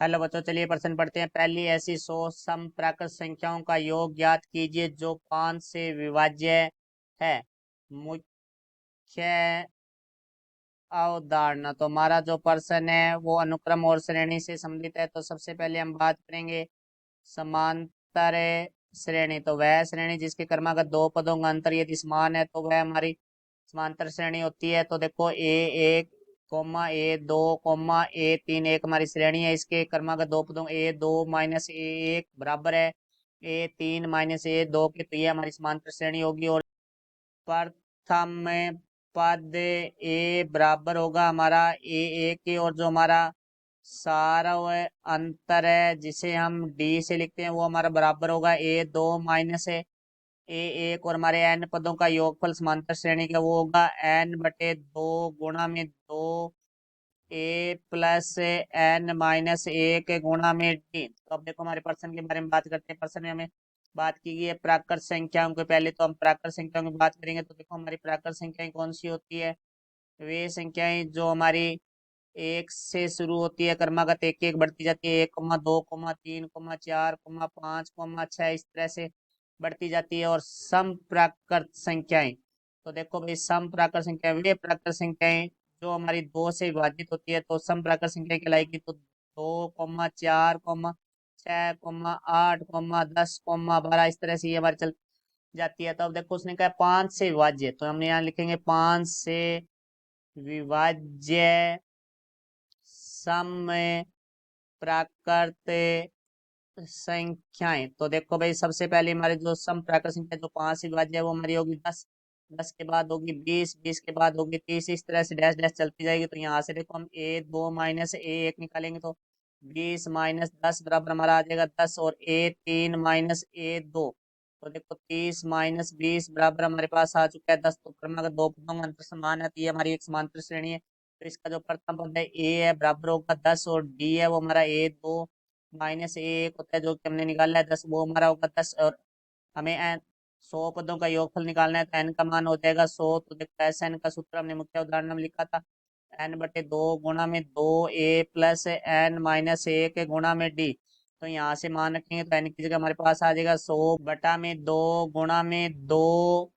Hello बच्चों, चलिए प्रश्न पढ़ते हैं। पहली ऐसी 100 समप्राकृत संख्याओं का योग ज्ञात कीजिए जो 5 से विभाज्य है। मुख्य अवधारणा। तो हमारा जो प्रश्न है वो अनुक्रम और श्रेणी से संबंधित है। तो सबसे पहले हम बात करेंगे समांतर श्रेणी। तो वह श्रेणी जिसके क्रमागत दो पदों का अंतर यदि समान है तो वह हमारी समांतर श्रेणी होती है। तो देखो A1 A2 A3 एक हमारी श्रेणी है। इसके क्रमागत दो पदों A2 माइनस A1 बराबर है A3 माइनस A2 के। तो ये हमारी समांतर श्रेणी होगी। और प्रथम पद ए बराबर होगा हमारा A1 के, और जो हमारा सारा अंतर है जिसे हम डी से लिखते हैं वो हमारा बराबर होगा A2 माइनस A1। और हमारे एन पदों का योगफल समांतर श्रेणी का वो होगा n/2 गुणा में 2 A प्लस n माइनस 1 गुणा में डी। तो अब देखो हमारे प्रश्न के बारे में बात करते हैं। प्रश्न में हमें बात की गई है प्राकृत संख्याओं के। पहले तो हम प्राकृत संख्याओं की बात करेंगे। तो देखो हमारी प्राकृत संख्याएं कौन सी होती है। वे संख्याएं जो हमारी एक से शुरू होती है, क्रमागत एक एक बढ़ती जाती है, 1,2,3,4,5,6 इस तरह से बढ़ती जाती है। और सम प्राकृत संख्याएं। तो देखो भाई, सम प्राकृत संख्या वे प्राकृत संख्याएं जो हमारी दो से विभाजित होती है तो सम प्राकृत संख्या कहलाएगी। तो 2,4,6,8,10,12 इस तरह से ये हमारी चल जाती है। तो अब देखो उसने कहा 5 से विभाज्य, तो हमने यहाँ लिखेंगे 5 से विभाज्य सम प्राकृत संख्याएं। तो देखो भाई, सबसे पहले हमारे जो सम प्राकृत संख्या जो 5 से विभाज्य है वो हमारी होगी 10, 10 के बाद होगी 20, 20 के बाद होगी 30, इस तरह से डैश डैश चलती जाएगी। तो यहाँ से देखो हम A2 माइनस A1 निकालेंगे तो 20 माइनस 10 बराबर हमारा आ जाएगा 10, और A3 माइनस A2। तो देखो 30 माइनस 20 बराबर हमारे पास आ चुका है 10। तो क्रमागत दो पदों का अंतर समान है, तो ये हमारी एक समांतर श्रेणी है। तो इसका जो प्रथम पद है A है बराबर होगा 10, और D है वो हमारा A2 माइनस A1 होता है जो कि हमने निकाला है 10, वो हमारा होगा 10। और हमें एन 100 पदों का योगफल निकालना है तो एन का मान हो जाएगा 100। तो देखो एस एन का सूत्र हमने मुख्य उदाहरण में लिखा था n/2 गुणा में 2A प्लस n माइनस 1 गुणा में डी। तो यहाँ से मान रखेंगे तो एन की जगह हमारे पास आ जाएगा 100/2 गुणा में 2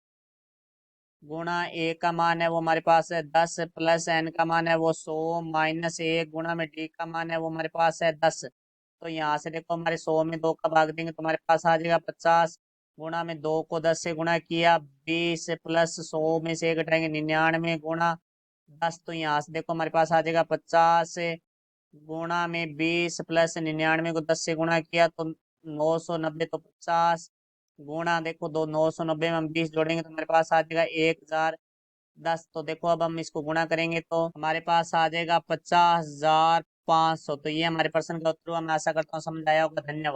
गुणा ए का मान है वो हमारे पास है 10, प्लस एन का मान है वो 100 माइनस 1 गुणा में डी का मान है वो हमारे पास है 10। तो यहाँ से देखो हमारे 100 में 2 का भाग देंगे तो हमारे पास आ जाएगा 50, गुणा में 2 को 10 से गुणा किया 20, प्लस 100 में से 1 घटाएंगे 99 गुणा 10। तो यहाँ से देखो हमारे पास आ जाएगा 50 गुणा में 20 प्लस 99 को 10 से गुणा किया तो 990। तो 50 गुणा देखो दो 990 में हम 20 जोड़ेंगे तो हमारे पास आ जाएगा 1010। तो देखो अब हम इसको गुणा करेंगे तो हमारे पास आ जाएगा 50,500। तो ये हमारे प्रश्न का उत्तर हुआ। मैं आशा करता हूँ समझ आया होगा। धन्यवाद।